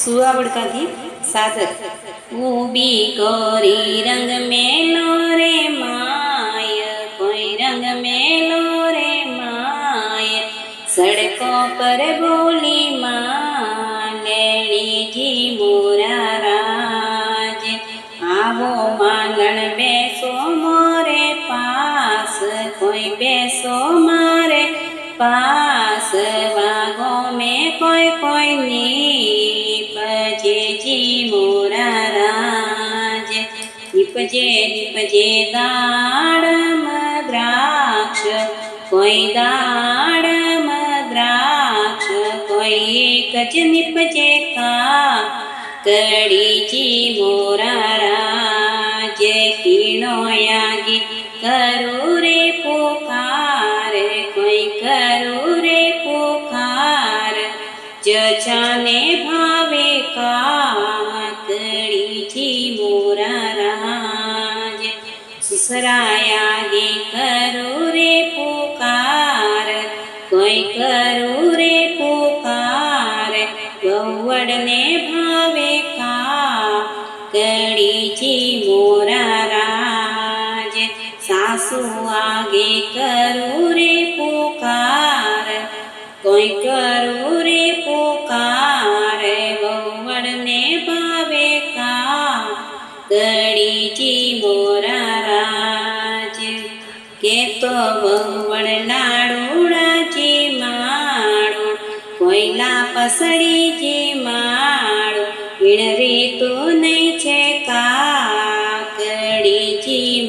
સુવાવડ ગીત સાધક ઊભી કોરી રંગ મેલો રે માય, કોઈ રંગ મેલો રે માય, સડકો પર બોલી માંગણીજી મોરા રાજ, આવો માંગણ બેસો મોરે પાસ, કોઈ બેસો મારે પાસ, વાગો મેં કોઈ નીપજેજી મોરા રાજ, નીપજે દાડમ દ્રાક્ષ, કોઈ દાડમ દ્રાક્ષ, કોઈ એક જ નીપજે કાકડીજી મોરા રાજ, કીણો યાગી કરું રે પુકાર, કોઈ કરું રે પુકાર, જજાને ભાવે કાકડીજી મોરા રાજ, સુસરાયાગે કરું રે પુકાર, કોઈ કરું રે પુકાર, ગૌવડને ભાવે કાકડીજી મોરા રાજ, સાસુ આગે કરું રે પુકાર, કોઈ કરું રે પુકાર, ગૌવડને ભાવે કાકડીજી મોરા રાજ, કે તો વહુવડ લાડુડાજી માળું, કોયલા પસડીજી માળું, વીણરી તું નહીં છે કાકડીજી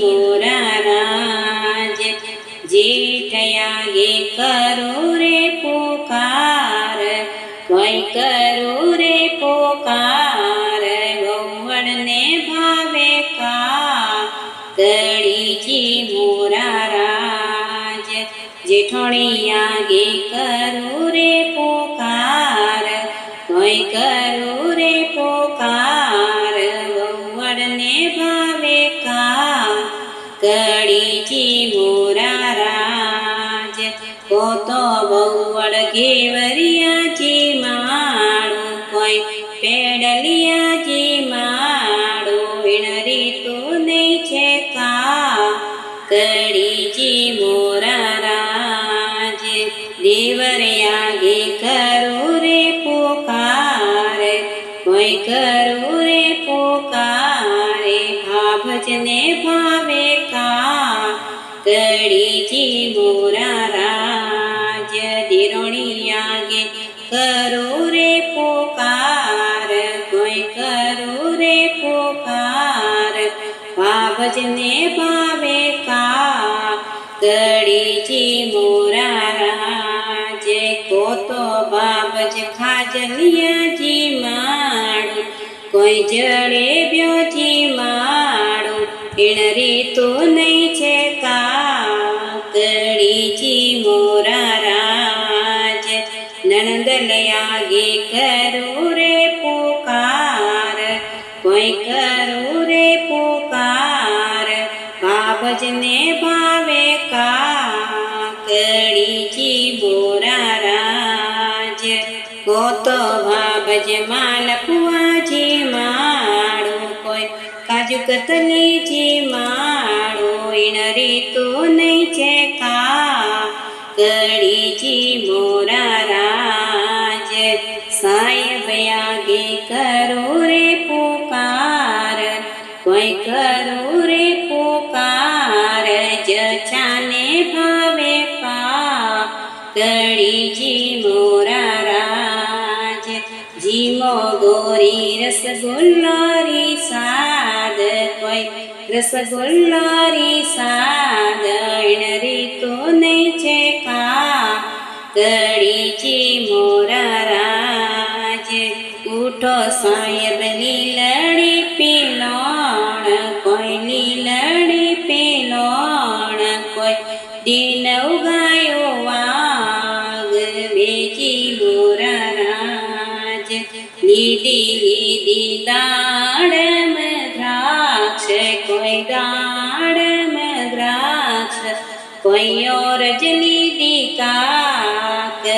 મોરા રાજ, જેઠયાગે કરું રે પુકાર, કોઈ કરું રે પુકાર, ગૌવડને ભાવે કાકડીજી મોરા રાજ, જેઠોણિયાગે કરું રે પુકાર, કોઈ કરું રે પુકાર, ગૌવડને ભાવે કાકડીજી મોરા રાજ, કોતો વહુવડ ઘેવરિયાજી માળું, કોઈ પેડલિયાજી માળું, વીણરી તું નહીં છે કાકડીજી મોરા રાજ, દેવરિયાગે કરું રે પુકાર, કોઈ કરું રે પુકાર, ભાભજને ભાવે કાકડીજી મોરા રાજ, દિરોણિયાગે કરું રે પુકાર, કોઈ કરું રે પુકાર, ભાભજને ભાવે કાકડીજી મોરા રાજ, કોતો બાબજ ખાજલિયાજી માળું, કોઈ જડે બ્યોજી માળું, વીણરી તું નહીં છે કાકડીજી મોરા રાજ, નણંદલયાગે કરું રે પુકાર, કોઈ કરું રે પુકાર, બાબજને ભાવે કાકડીજી મોરા રાજ, કોતો ભાબજ માલપુઆજી માળું, કોઈ કાજુ કતલીજી માળું, વીણરી તું નહીં છે કાકડીજી મોરા રાજ, સાહેબયાગે કરું રે પુકાર, કોઈ કરું રે પુકાર, જચાને ભાવે કાકડીજી મોરા રાજ, જીમો ગોરી રસગુલ્લારી સાદ, કોઈ રસગુલ્લારી સાદ, વીણરી તું નહીં છે કાકડીજી મોરા રાજ, ઉઠો સાહેબ લીલડી પીલોણ, કોઈ લીલડી પીલોણ, કોઈ દિન ઉગાયો વાગ બેજી મોરા રાજ, લીધી દાડમ દ્રાક્ષ, કોઈ દાડમ દ્રાક્ષ, કોઈ ઓર જ લીધી કાકડીજી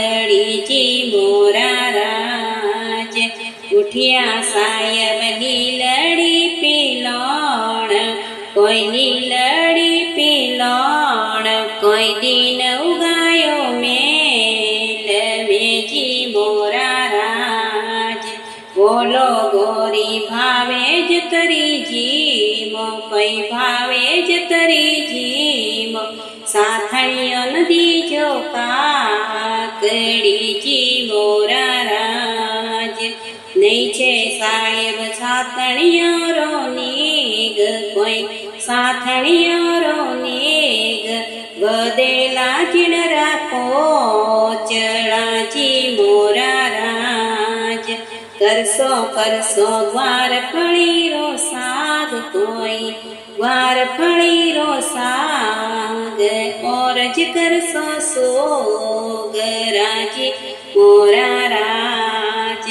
મોરા રાજ, ઉઠ્યા સાયબ લીલડી પીલોણ કોઈ લીલડી પીલોણ કોઈ દિન ઉગાયો મેલ મેજી મોરા રાજ બોલો ગોરી ભાવે જ તરી જીમો કઈ ભાવે જ તરી જીમો સાથણીઓ નદી જો કાકડીજી મોરા રાજ નહીં છે સાહેબ સાથણીયારો નીગ કોઈ સાથણીયારો નીગ વધેલા ચીડરા કોચડાજી મોરા રાજ કરશો કરશો ગ્વાર ફળીરો સાગ કોઈ ગ્વાર ફળીરો સાગ ઓરજ કરશો સોગ રાજી મોરા રાજ